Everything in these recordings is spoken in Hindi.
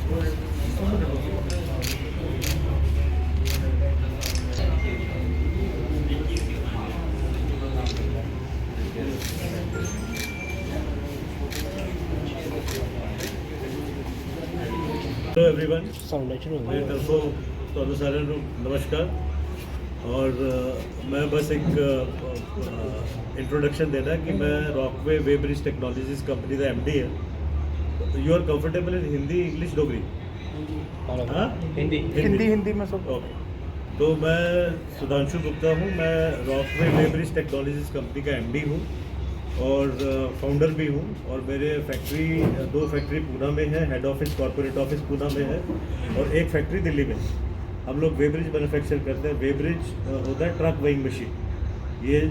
हेलो एवरीवन, मेरी तरफों तो सारे नमस्कार। और मैं बस एक इंट्रोडक्शन देना कि मैं रॉकवे वेब्रिज टेक्नोलॉजीज कंपनी का एमडी है। You are comfortable in Hindi, English, Dogri? हाँ, हिंदी में सब। ओके। तो मैं सुधांशु गुप्ता हूँ। मैं रॉकवे वेब्रिज टेक्नोलॉजीज कंपनी का एमडी हूँ और फाउंडर भी हूँ। और मेरे दो फैक्ट्री पूना में है, head office corporate office Poona में है, और एक फैक्ट्री दिल्ली में है। हम लोग वेब्रिज मैन्युफैक्चर करते हैं। वेब्रिज होता है ट्रक वेइंग मशीन। ये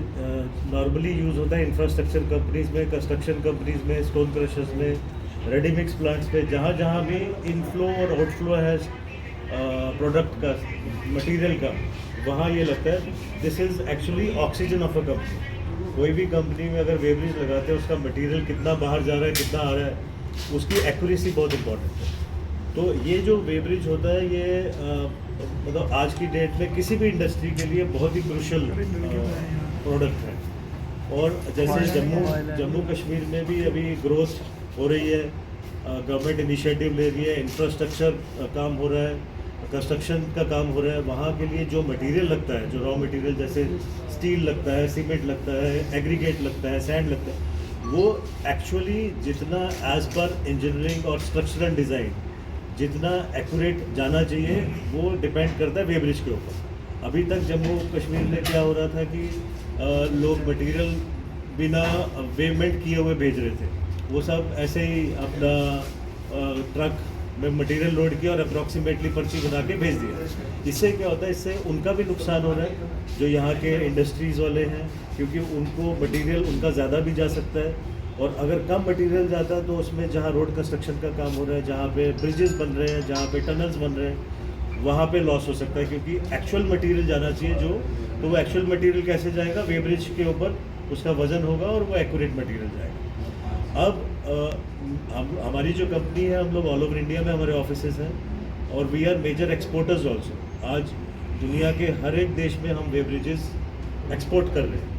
नॉर्मली यूज़ होता है इंफ्रास्ट्रक्चर कंपनीज में, कंस्ट्रक्शन कंपनीज में, स्टोन क्रशर्स में, रेडी मिक्स प्लांट्स पे, जहाँ जहाँ भी इनफ्लो और आउटफ्लो है प्रोडक्ट का, मटेरियल का, वहाँ ये लगता है। This is actually oxygen of a company. कोई भी कंपनी में अगर वेब्रिज लगाते हैं, उसका मटेरियल कितना बाहर जा रहा है, कितना आ रहा है, उसकी एक्यूरेसी बहुत इंपॉर्टेंट है। तो ये जो वेब्रिज होता है, ये मतलब आज की डेट में किसी भी इंडस्ट्री के लिए बहुत ही क्रूशियल प्रोडक्ट है। और जैसे जम्मू कश्मीर में भी अभी ग्रोथ हो रही है, गवर्नमेंट इनिशिएटिव ले रही है, इंफ्रास्ट्रक्चर काम हो रहा है, कंस्ट्रक्शन का काम हो रहा है। वहाँ के लिए जो मटेरियल लगता है, जो रॉ मटेरियल जैसे स्टील लगता है, सीमेंट लगता है, एग्रीगेट लगता है, सैंड लगता है, वो एक्चुअली जितना एज पर इंजीनियरिंग और स्ट्रक्चरल डिज़ाइन जितना एक्यूरेट जाना चाहिए, वो डिपेंड करता है वेब्रिज के ऊपर। अभी तक जम्मू कश्मीर में क्या हो रहा था कि लोग मटेरियल बिना वेवमेंट किए हुए भेज रहे थे। वो सब ऐसे ही अपना ट्रक में मटेरियल लोड किया और अप्रॉक्सीमेटली पर्ची बना के भेज दिया। इससे क्या होता है, इससे उनका भी नुकसान हो रहा है, जो यहाँ के इंडस्ट्रीज़ वाले हैं, क्योंकि उनको मटेरियल उनका ज़्यादा भी जा सकता है। और अगर कम मटेरियल जाता है तो उसमें जहाँ रोड कंस्ट्रक्शन का काम हो रहा है, जहाँ पे ब्रिजेस बन रहे हैं, जहाँ पे टनल्स बन रहे हैं, वहाँ पे लॉस हो सकता है, क्योंकि एक्चुअल मटेरियल जाना चाहिए जो, तो वो एक्चुअल मटेरियल कैसे जाएगा? वेब्रिज के ऊपर उसका वज़न होगा और वो एक्यूरेट मटेरियल जाएगा। अब हमारी जो कंपनी है, हम लोग ऑल ओवर इंडिया में हमारे ऑफिसेज हैं, और we are major exporters also. आज दुनिया के हर एक देश में हम वेब्रिजेस एक्सपोर्ट कर रहे हैं।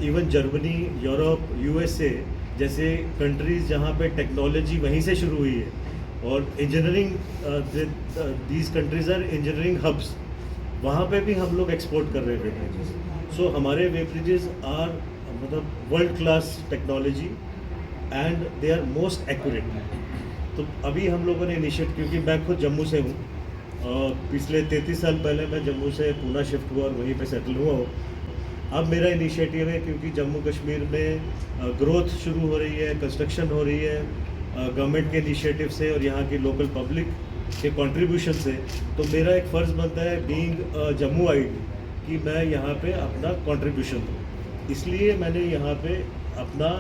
इवन जर्मनी, यूरोप, यूएसए जैसे कंट्रीज़ जहाँ पे टेक्नोलॉजी वहीं से शुरू हुई है, और engineering, these countries are engineering hubs, वहाँ पे भी हम लोग एक्सपोर्ट कर रहे हैं वेब्रिजेस। सो हमारे वेब्रिजेस आर मतलब world class technology and they are most accurate. तो अभी हम लोगों ने इनिशिएट, क्योंकि मैं खुद जम्मू से हूँ, पिछले 33 साल पहले मैं जम्मू से पूना शिफ्ट हुआ और वहीं पे सेटल हुआ हूँ। अब मेरा इनिशिएटिव है, क्योंकि जम्मू कश्मीर में ग्रोथ शुरू हो रही है, कंस्ट्रक्शन हो रही है गवर्नमेंट के इनिशिएटिव से और यहाँ की लोकल पब्लिक के कंट्रीब्यूशन से, तो मेरा एक फ़र्ज़ बनता है बीइंग जम्मूआइट कि मैं यहाँ पे अपना कंट्रीब्यूशन दूँ। इसलिए मैंने यहाँ पे अपना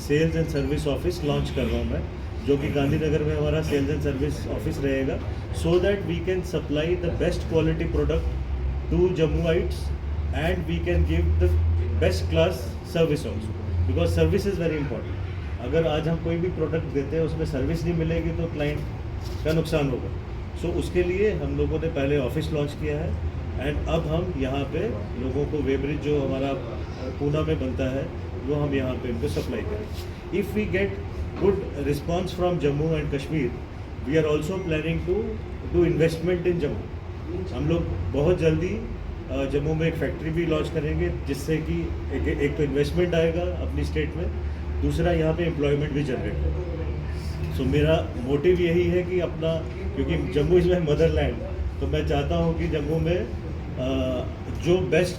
sales and service office launch कर रहा हूँ मैं, जो कि गांधीनगर में हमारा सेल्स एंड सर्विस ऑफिस रहेगा, so that we can supply the best quality product to Jammuites and we can give the best class service also, because service is very important. अगर आज हम कोई भी प्रोडक्ट देते हैं, उसमें सर्विस नहीं मिलेगी तो क्लाइंट का नुकसान होगा। सो उसके लिए हम लोगों ने पहले ऑफिस लॉन्च किया है, एंड अब हम यहाँ पे लोगों को वेब्रिज जो हमारा पूना में बनता है, वो हम यहाँ पे इनको सप्लाई करें। If we get good response from Jammu and Kashmir, we are also planning to do investment in Jammu. हम लोग बहुत जल्दी जम्मू में एक फैक्ट्री भी लॉन्च करेंगे, जिससे कि एक तो इन्वेस्टमेंट आएगा अपनी स्टेट में, दूसरा यहाँ पे एम्प्लॉयमेंट भी जनरेट होगा। सो मेरा मोटिव यही है कि अपना, क्योंकि जम्मू इज़ माई मदरलैंड, तो मैं चाहता हूँ कि जम्मू में जो बेस्ट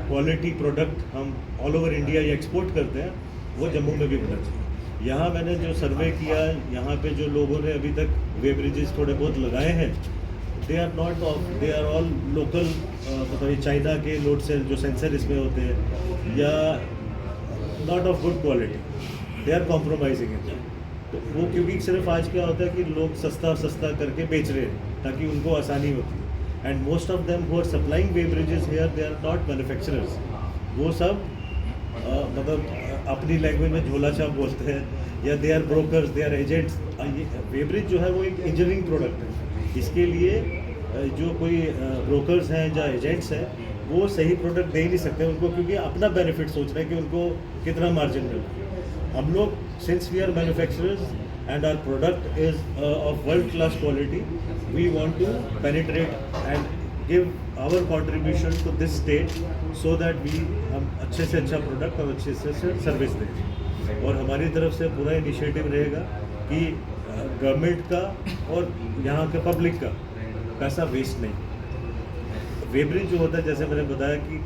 क्वालिटी प्रोडक्ट हम ऑल ओवर इंडिया या एक्सपोर्ट करते हैं, वो जम्मू में भी होना चाहिए। यहाँ मैंने जो सर्वे किया, यहाँ पे जो लोगों ने अभी तक वेब्रिजेस थोड़े बहुत लगाए हैं, दे आर ऑल लोकल, मतलब चाइना के लोड सेल जो सेंसर इसमें होते हैं, या not of good quality, they are compromising in. तो वो क्योंकि सिर्फ आज क्या होता है कि लोग सस्ता करके बेच रहे हैं ताकि उनको आसानी होती है, and most of them who are supplying weighbridges here, they are not manufacturers. वो सब मतलब अपनी लैंग्वेज में झोला छाप बोलते हैं, या they are brokers, they are agents. Weighbridge जो है वो एक इंजीनियरिंग प्रोडक्ट है। इसके लिए जो कोई ब्रोकर्स हैं या एजेंट्स हैं, वो सही प्रोडक्ट दे ही नहीं सकते उनको, क्योंकि अपना बेनिफिट सोच रहे हैं कि उनको कितना मार्जिन मिले। हम लोग since we are manufacturers and our product is of world class quality, we want to penetrate and give our contribution to this state, so that हम अच्छे से अच्छा प्रोडक्ट और अच्छे से सर्विस दें। और हमारी तरफ से पूरा इनिशिएटिव रहेगा कि गवर्नमेंट का और यहाँ के पब्लिक का पैसा वेस्ट नहीं। वेब्रिज जो होता है, जैसे मैंने बताया कि